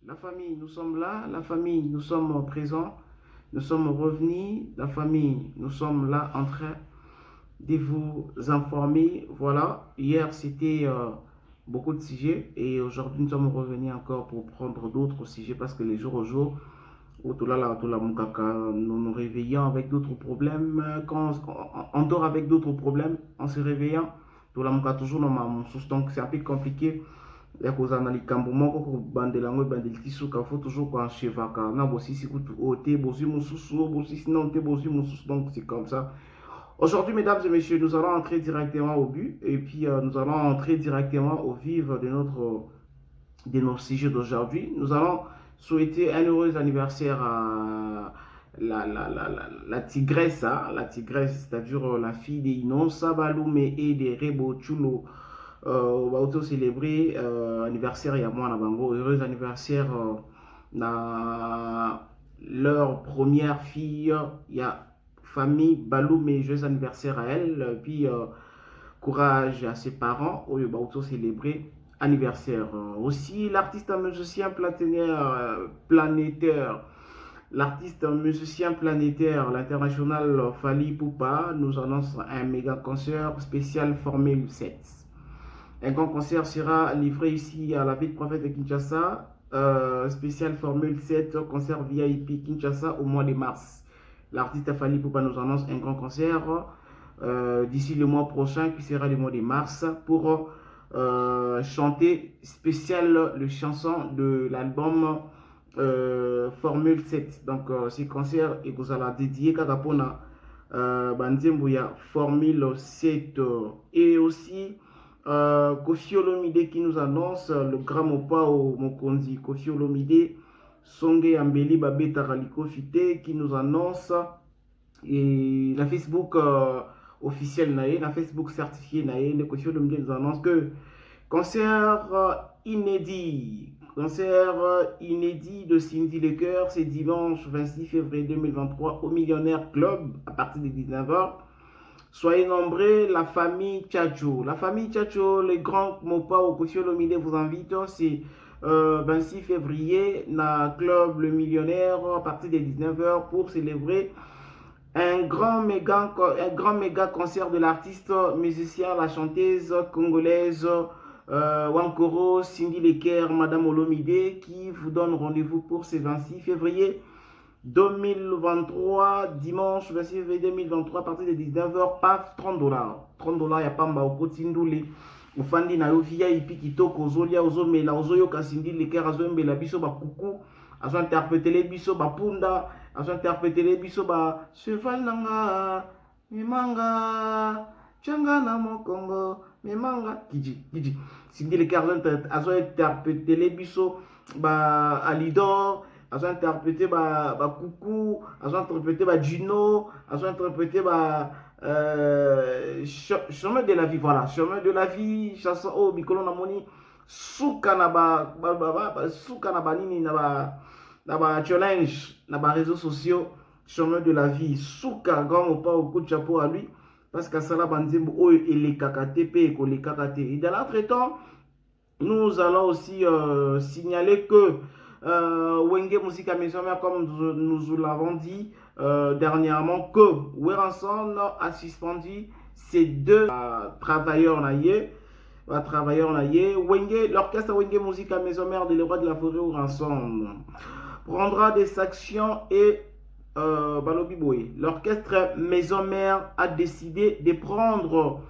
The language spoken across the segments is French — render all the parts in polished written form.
La famille, nous sommes là. La famille, nous sommes présents. Nous sommes revenus. La famille, nous sommes là en train de vous informer. Voilà, hier c'était beaucoup de sujets et aujourd'hui nous sommes revenus encore pour prendre d'autres sujets parce que les jours au jour, nous nous réveillons avec d'autres problèmes. Quand on dort avec d'autres problèmes, en se réveillant, toujours donc c'est un peu compliqué. Ya kozana likambo moko ko bandela ngo bandeli tisuka faut toujours ko enchevaka na bosisi kutu ote bosi mususu bosisi non te bosi mususu, donc c'est comme ça. Aujourd'hui, mesdames et messieurs, nous allons entrer directement au but et puis nous allons entrer directement au vif de nos sujets d'aujourd'hui. Nous allons souhaiter un heureux anniversaire à la tigresse, hein, la tigresse, c'est-à-dire la fille des Inonsa Balume et des Rebo Chulo. On va auto célébrer anniversaire il y a moi bango, heureux anniversaire na leur première fille, il y a famille Baloum, joyeux anniversaire à elle, puis courage à ses parents, on va auto célébrer anniversaire. Aussi l'artiste musicien planétaire, l'artiste musicien planétaire, l'international Fally Ipupa nous annonce un méga concert spécial Formule 7. Un grand concert sera livré ici à la ville prophète de Kinshasa, spécial Formule 7, concert VIP Kinshasa au mois de mars. L'artiste Fally Ipupa nous annonce un grand concert d'ici le mois prochain qui sera le mois de mars pour chanter spécial le chanson de l'album Formule 7. Donc ce concert et vous allez dédier Kakapona Banzembuya Formule 7 et aussi Koffi Olomide qui nous annonce le grand mopa au Mokonzi. Koffi Olomide Songe Ambeli Babeta Raliko Fite qui nous annonce et la Facebook officielle nae, la Facebook certifiée nae, le Koffi Olomide nous annonce que concert inédit de Cindy Lecoeur, c'est dimanche 26 février 2023 au Millionnaire Club à partir de 19h. Soyez nombreux, la famille Tchatcho. La famille Tchatcho, les grands Mopa au Koffi Olomide vous invite. C'est 26 février, dans le club Le Millionnaire à partir de 19h pour célébrer un grand méga concert de l'artiste musicien, la chanteuse congolaise Wankoro Cindy Lecoeur, Madame Olomide, qui vous donne rendez-vous pour ce 26 février 2023, dimanche 26 février 2023, à partir de 19h, paf, $30. $30, ya pamba okotindule. Ufandi na yo VIP kitoko ozolia ozomela ozoyoka Cindy Lecoeur azombela biso ba kuku, azo interpréter biso ba punda, azo interpréter biso ba cheval nanga, mimanga, changa na mokongo, mimanga, kiji. Cindy Lecoeur azo interpréter biso ba Alidor, elles ont interprété Coucou, elles ont interprété Juno, elles ont interprété Chemin de la vie, voilà, Chemin de la vie, chanson oh Mikolo Namoni, Souka na nini na ba challenge, na ba réseaux sociaux, Chemin de la vie, Souka, grand ou pas au coup de chapeau à lui, parce qu'à Sala Banzembo, oh, il est kakate, pe, il est kakate. Et dans l'entretemps, nous allons aussi signaler que Wenge Musica Maison Mère, comme nous l'avons dit dernièrement, que Weranson a suspendu ces deux travailleurs naïe. L'orchestre Wenge Musica Maison Mère de l'Euro de la Forêt Weranson prendra des actions et l'orchestre Maison Mère a décidé de prendre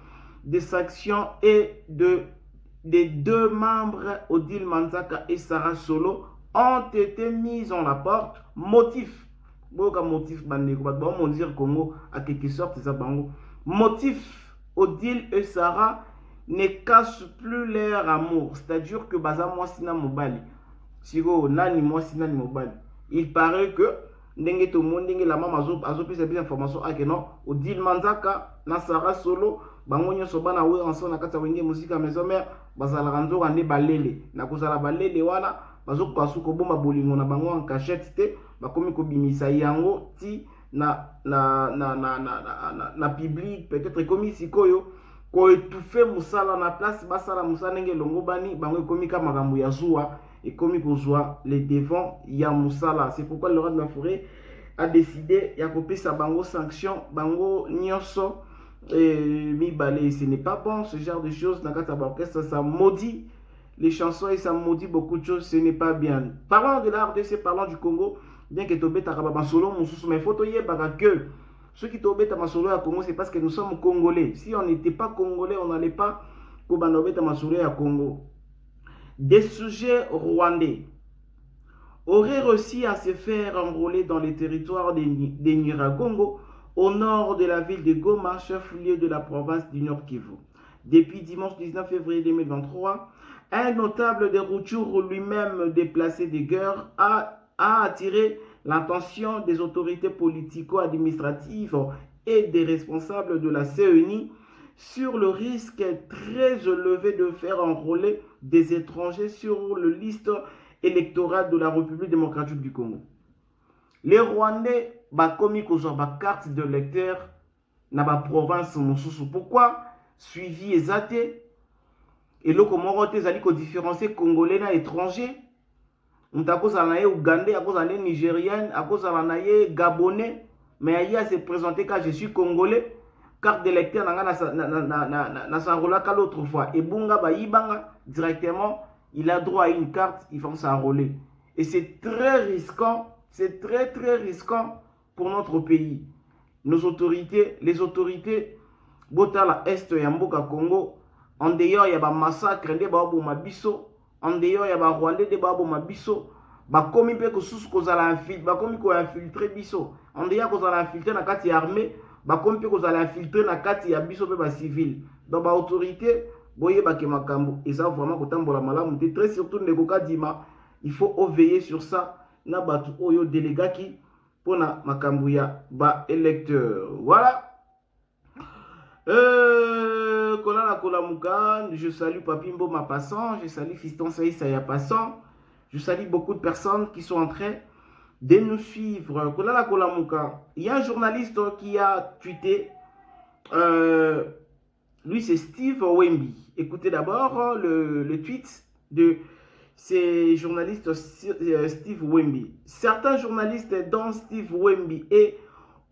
des actions et des deux membres, Odile Manzaka et Sarah Solo, ont été mis en la porte. Motif Odile et Sarah ne cachent plus leur amour, c'est-à-dire que baza moi sina mobali siko nani moi sina ni mobali. Il paraît que ndenge to mondenge la mama azo pesa bien information ake non Odile Manzaka na Sarah Solo bango nyonso bana we ensemble na kata Wenge Musica Maison Mère bazala ranzo ande balele na kozala balele wana bazokoka suko bomba bolingo na bango en cachette te bakomi kobimisa yango ti na public, peut-être komi sikoyo ko étouffer musala na place basala musala ndenge longo bani bango komi ka makambo ya zuwa et comme il joie les devants, il y a Moussala. C'est pourquoi le roi de la forêt a décidé, il y a coupé sa bango sanction, bango nyonso, mi balé. Ce n'est pas bon, ce genre de choses. Ça maudit les chansons et ça maudit beaucoup de choses. Ce n'est pas bien. Parlons de la RDC, parlons du Congo. Bien que Tobé Takababa solo, mais il faut que ceux qui Tobé Tamasolo à Congo, c'est parce que nous sommes Congolais. Si on n'était pas Congolais, on n'allait pas Kobanobé Tamasolo à Congo. Des sujets rwandais auraient réussi à se faire enrôler dans les territoires des Nyiragongo, au nord de la ville de Goma, chef-lieu de la province du Nord Kivu. Depuis dimanche 19 février 2023, un notable de Rutshuru, lui-même déplacé de guerre, a attiré l'attention des autorités politico-administratives et des responsables de la CENI sur le risque très élevé de faire enrôler des étrangers sur la liste électorale de la République démocratique du Congo. Les Rwandais bakomi kozwa ba carte de lecteur na ba province mosusu. Pourquoi? Suivi ezate et le komoko te zali ko différencier congolais na étranger. Mutu akozala na ye ougandais, akozala na ye nigérien, akozala na ye gabonais, mais aye se présenter quand je suis congolais. Carte d'électeur n'a s'enrôler qu'à l'autre fois. Et Bunga Baïbanga, directement, il a droit à une carte, il faut s'enrôler. Et c'est très risquant, c'est très risquant pour notre pays. Nos autorités, les autorités, Botala Est Yamboka Congo, en dehors il y a un massacre, il y a un mabiso, en dehors il y a un Rwandais, il y a un mabiso, comme il peut que sous qu'on a infiltré biso, en dehors qu'on a infiltré dans la carte armée. Comme vous allez infiltrer la carte ya biso pe civil. Donc ba autorité boye ba ke makambo et ça vraiment kotambola malamu te très surtout nekoka dima il faut veiller sur ça na batu oyo délégat qui pona makambo ya ba électeur. Voilà. Kolala Kolamuka, je salue Papimbo ma passant, je salue Fiston Saïssa ya passant. Je salue beaucoup de personnes qui sont en train de nous suivre. Kolala Kolamuka. Il y a un journaliste qui a tweeté, lui c'est Steve Wemby. Écoutez d'abord le tweet de ces journalistes Steve Wemby. Certains journalistes dont Steve Wemby et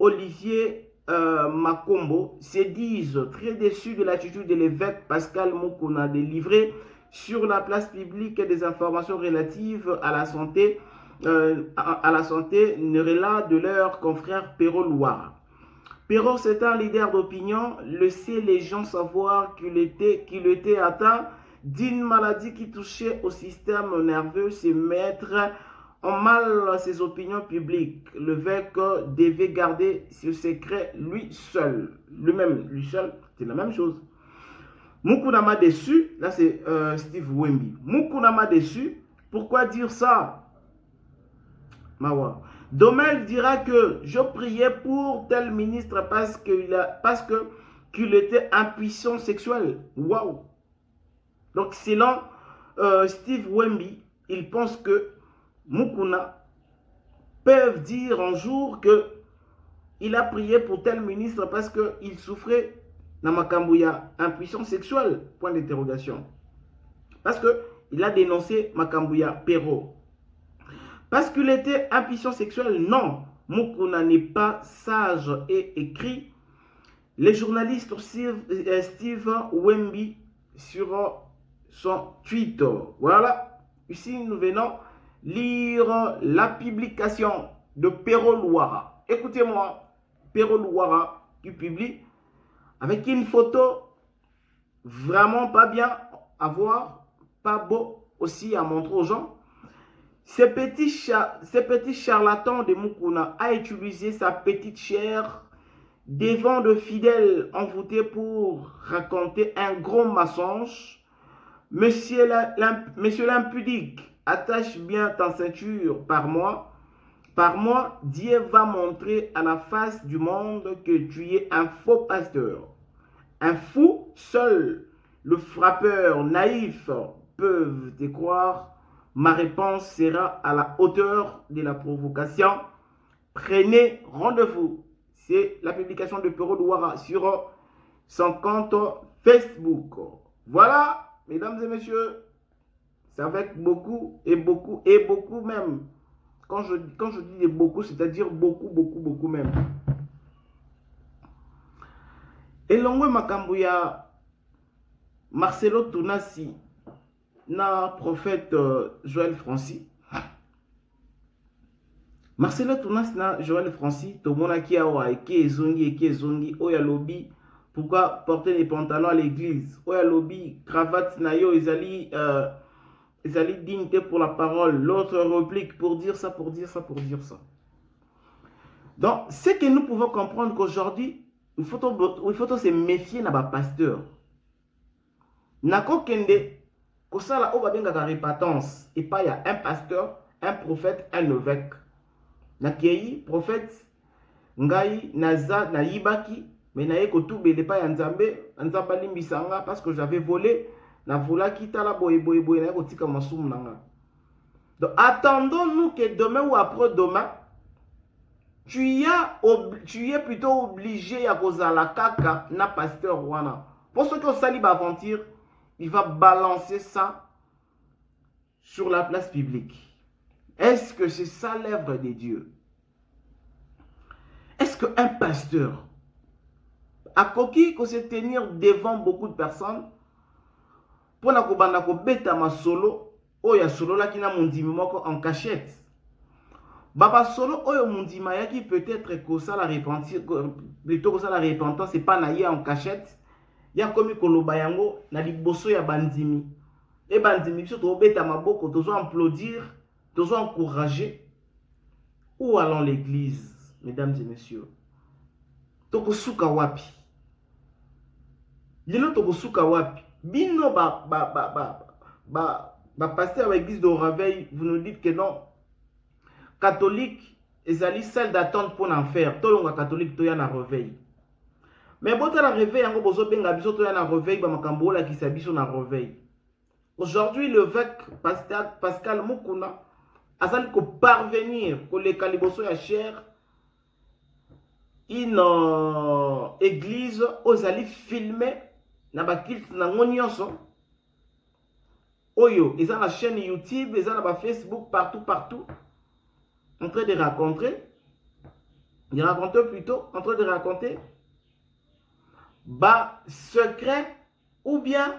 Olivier Makombo se disent très déçus de l'attitude de l'évêque Pascal Mukuna de livrer sur la place publique des informations relatives à la santé Nerela de leur confrère Perrault Louara. Perrault, c'est un leader d'opinion, laissait les gens savoir qu'il était atteint d'une maladie qui touchait au système nerveux, se mettre en mal ses opinions publiques. L'évêque devait garder ce secret lui seul. Lui seul, c'est la même chose. Mukuna m'a déçu, là c'est Steve Wemby. Mukuna m'a déçu, pourquoi dire ça? Mawa. Domel dira que je priais pour tel ministre parce qu'il était impuissant sexuel. Waouh. Donc selon Steve Wemby, il pense que Mukuna peuvent dire un jour que il a prié pour tel ministre parce qu'il souffrait dans Makambuya impuissance sexuelle. Point d'interrogation. Parce que il a dénoncé Makambuya Perrault. Parce qu'il était impuissant sexuel, non. Mukuna n'est pas sage et écrit. Les journalistes Steve Wemby sur son tweet. Voilà. Ici, nous venons lire la publication de Perrault Louara. Écoutez-moi. Perrault Louara qui publie avec une photo vraiment pas bien à voir, pas beau aussi à montrer aux gens. Ce petit charlatan de Mukuna a utilisé sa petite chair devant de fidèles envoûtés pour raconter un gros mensonge. Monsieur l'impudique, attache bien ta ceinture par moi. Par moi, Dieu va montrer à la face du monde que tu es un faux pasteur. Un fou, seul le frappeur naïf peuvent te croire. Ma réponse sera à la hauteur de la provocation. Prenez rendez-vous. C'est la publication de Perrault Louara sur son compte Facebook. Voilà, mesdames et messieurs, C'est avec beaucoup et beaucoup et beaucoup même. Quand je dis de beaucoup, c'est-à-dire beaucoup, beaucoup, beaucoup même. Et l'ongwe makambuya Marcelo Tounasi na prophète Joël Francis. Marcelo Tounasi na Joël Francis, tout le monde qui a été zongi, oya lobby. Pourquoi porter des pantalons à l'église? Oya lobby, cravate nayo, ils allaient dignité pour la parole. L'autre réplique pour dire ça, pour dire ça, pour dire ça. Donc, ce que nous pouvons comprendre qu'aujourd'hui, il faut se méfier na ba pasteur. Nako kende, kosala oba benga ka répatance. Et pas il y a un pasteur, un prophète, un évêque. Nakei, prophète, ngai, naza, na yibaki, mais naye kotoube de pas yanzambe, nzamba limbisanga parce que j'avais volé. Na vola kita la boye na kotika masumu nanga. Donc attendons-nous que demain ou après-demain tu es plutôt obligé à cause de la kaka na pasteur wana. Pour ceux qui ont sali aventure, il va balancer ça sur la place publique. Est-ce que c'est ça l'œuvre de Dieu? Est-ce qu'un pasteur a coquille qu'on se tenir devant beaucoup de personnes pour na kobanda ko beta ma solo oya solo la kina mondimi moko en cachette? Baba solo oyo mondima yaki peut-être que ça la repentir plutôt que ça la repentance c'est pas na ye en cachette ya komi koloba yango na liboso ya bandimi et bandimi biso to beta maboko tozo applaudir tozo encourager. Où allons l'église, mesdames et messieurs? Toko suka wapi? Lelo toko suka wapi? Bino pasteur à l'église de Réveil, vous nous dites que non. Catholique, ils allaient celle d'attente pour en faire. Tout le monde catholique, tout y a un réveil. Mais bon, la réveil, en gros, benga biso tout y a un réveil, ba makambo la qui s'habille na réveil. Aujourd'hui, l'évêque Pascal Mukuna a sali ko parvenir que les caliboso ya cher une église aux allés filmer na ba kilt na ngonyonso. Oyo, ils ont la chaîne YouTube, ils ont la Facebook, partout. En train de raconter, bah, secret, ou bien,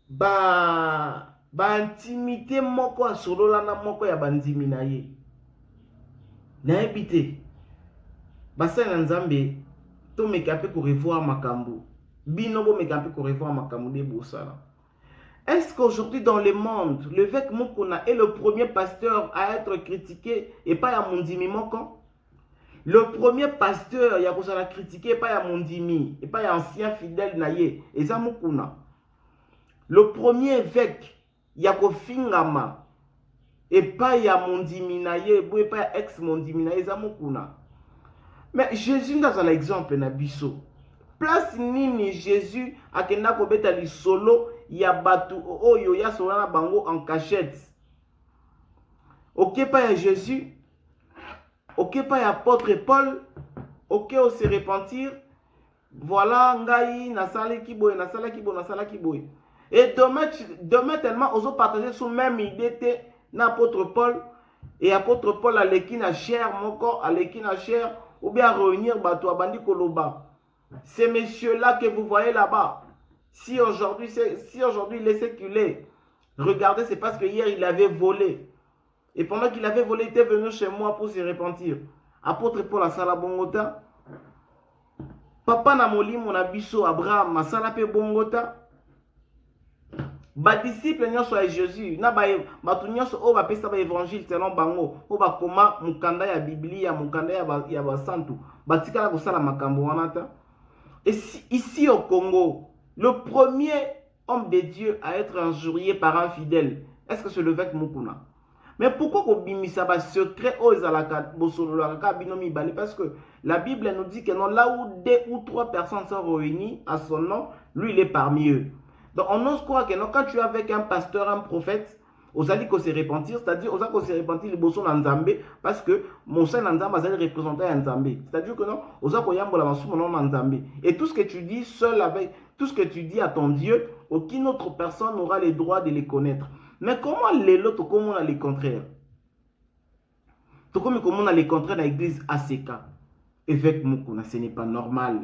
bah, intimité moko a solo la na moko ya bandimi na ye. Na ebité. Bah, ça na nzambe, to mekape ko revoir makambo. Binobo mekape ko revoir makambo de bosala. Est-ce qu'aujourd'hui dans le monde, l'évêque Mukuna est le premier pasteur à être critiqué et pas à Mondimi Moko? Le premier pasteur, il y a cosa la critiquer et pas à Mondimi, et pas à ancien fidèle naye, et ça Mukuna. Le premier évêque, il y a Kofingama, et pas à Mondimi naye, et pas à ex Mondimi naye, ça Mukuna. Mais Jésus dans un exemple na biso. Place nini Jésus akenda ko beta li solo ya batu oyo ya solo na bango en cachette. Ok pas ya Jésus, ok pas ya apôtre Paul, ok on se repentir. Voilà ngai nasala ki boy. Et demain tellement oso partager sur même idée na apôtre Paul et apôtre Paul aleki na chair moko aleki na chair ou bien réunir batu abandi koloba. Ces messieurs-là que vous voyez là-bas, si aujourd'hui il est séculé, regardez, c'est parce que hier il avait volé. Et pendant qu'il avait volé, il était venu chez moi pour se repentir. Apôtre Paul a sala bongota. Papa na moli mon abisso Abraham a sala pe bongota. Ba disciple nyonso ya Jésus, na ba nyonso o ba pesa ba évangile selon bango, o ba koma mukanda ya Biblia, mukanda ya ba santu. Ba tikala ko sala makambo wana ta. Et ici au Congo, le premier homme de Dieu à être injurié par un fidèle, est-ce que c'est l'évêque Mukuna? Mais pourquoi qu'on bimisa ba secret aux alaka bosololaka binomi bali? Parce que la Bible nous dit que non, là où 2 ou 3 personnes sont réunies à son nom, lui il est parmi eux. Donc on ose croire que non, quand tu es avec un pasteur, un prophète, aux alliés qu'on se repentir, c'est-à-dire aux alliés qu'on se repentir les bossons en Zambé, parce que mon sein en Zambé va représenter un Zambé. C'est-à-dire que non, aux alliés qu'on y a la massou mon nom en Zambé. Et tout ce que tu dis seul avec, tout ce que tu dis à ton Dieu, aucune autre personne n'aura le droit de les connaître. Mais comment les autres, comment on a les contraires? Comment on a les contraires dans l'église ACK? Évêque Mukuna, ce n'est pas normal.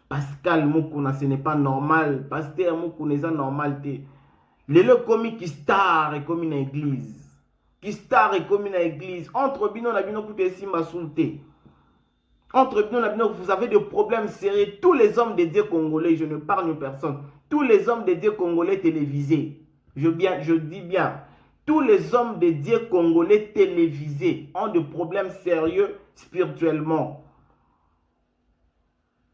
Pascal Mukuna, ce n'est pas normal. Pasteur Mukuna, c'est normal. Les lots comme qui star et comme une église. Qui star et comme une église. Entre bino na bino kuke simba soulte. Entre bino na bino, vous avez des problèmes sérieux. Tous les hommes de Dieu congolais, je ne parle personne. Tous les hommes de Dieu congolais télévisés. Je dis bien. Tous les hommes de Dieu congolais télévisés ont des problèmes sérieux spirituellement.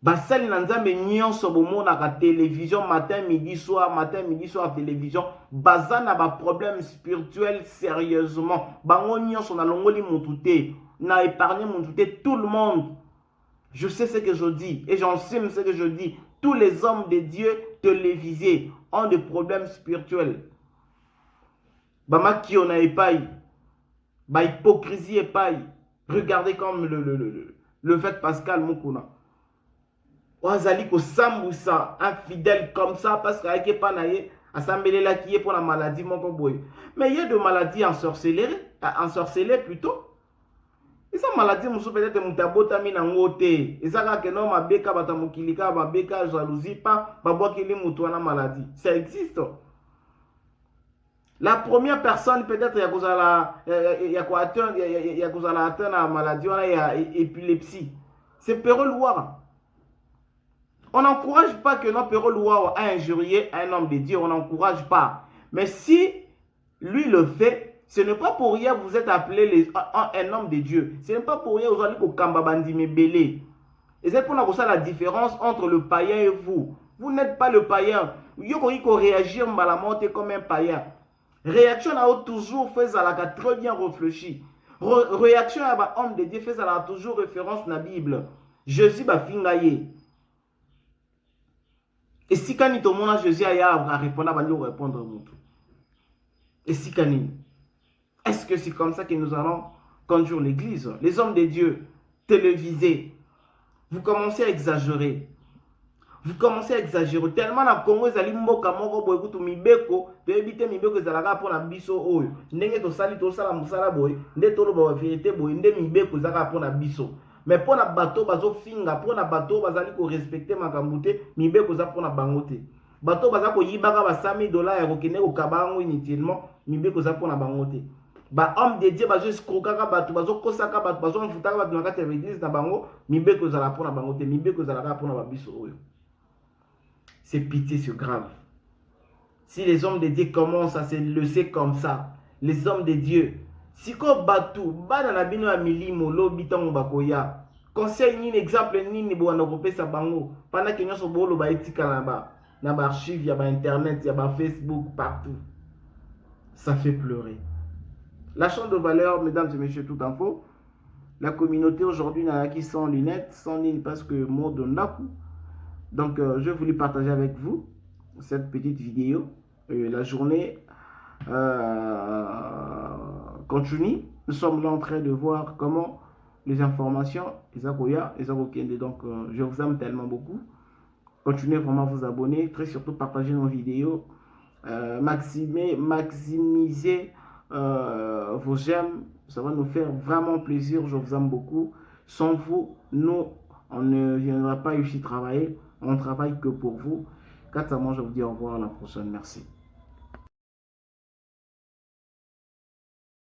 Basali nanzambe nyonso bomonaka télévision matin midi soir télévision bazana ba problème spirituel sérieusement bango nyonso na longoli mutu na épargné mutu tout le monde. Je sais ce que je dis et j'enseigne ce que je dis. Tous les hommes de Dieu télévisés ont des problèmes spirituels. Bama qui on a épaille, ba hypocrisie épaille. Regardez comme le fait Pascal Mukuna. Wazali ko sambousa infidèle comme ça parce qu'il n'y a pas naïe assemblée là qui est pour la maladie mon boy. Mais il y a de maladies ensorcelées plutôt. Et ça maladie musu peut-être mutabota mina ngote. Et ça que non mabeka batamukilika mabeka jalousie pas babokili mutu na maladie. Ça existe. La première personne peut-être il y a quoi atteindre la maladie on a épilepsie. C'est Pérol Loire. On n'encourage pas que notre Pérol Loire a injurié un homme de Dieu. On n'encourage pas. Mais si lui le fait, ce n'est pas pour rien vous êtes appelé un homme de Dieu. Ce n'est pas pour rien vous allez au Kambabandi Mebele. Et c'est pour ça la différence entre le païen et vous. Vous n'êtes pas le païen. Vous pouvez réagir malamonté comme un païen. Réaction a toujours fait à la très bien réfléchi. Réaction à un homme de Dieu fait à la toujours référence dans la Bible. Jésus va fingayer. Et si quand il te Jésus a répondre, il va répondre à nous. Et si quand est-ce que c'est comme ça que nous allons conduire l'église? Les hommes de Dieu télévisés, vous commencez à exagérer. Vous commencez à exagérer. Tellement na Congo, ils allaient mboka moko boy kutu mibeko, to ebite mibeko zalaka pona biso oyo. Ndenge to sali to sala musala boy, nde to lo ba vérité boy, nde mibeko zalaka pona biso. Mais pour na bateau bazo finga, pour na bateau bazali ko respecter makambute, mibeko za pona bangote. Bateau baza ko yibaka ba $100 ya kokene ko kabango inutilement, mibeko za pona bangote. Ba homme de Dieu bazo escroquaka bato, bazo kosaka bato, bazo mfutaka bato na kati ya église na bango, mibeko za la pona bangote, mibeko za la pona babiso oyo. C'est pitié, c'est grave. Si les hommes de Dieu commencent à se laisser comme ça, les hommes de Dieu, si ko batu, bana na bino ya milimo lobi tango bakoya, conseil ni exemple ni bo na kopesa bango, pendant que nyonso bolo ba etika na ba archive ya ba internet, ya ba Facebook partout. Ça fait pleurer. La chambre de valeur, mesdames et messieurs, tout info. La communauté aujourd'hui n'a acquis sans lunettes, sans ligne parce que mot de naku. Donc, je voulais partager avec vous cette petite vidéo. La journée continue. Nous sommes là en train de voir comment les informations, donc je vous aime tellement beaucoup. Continuez vraiment à vous abonner, très surtout partager nos vidéos, maximiser vos j'aime, ça va nous faire vraiment plaisir, je vous aime beaucoup. Sans vous, nous, on ne viendra pas ici travailler, on ne travaille que pour vous. Quant à moi, je vous dis au revoir à la prochaine, merci.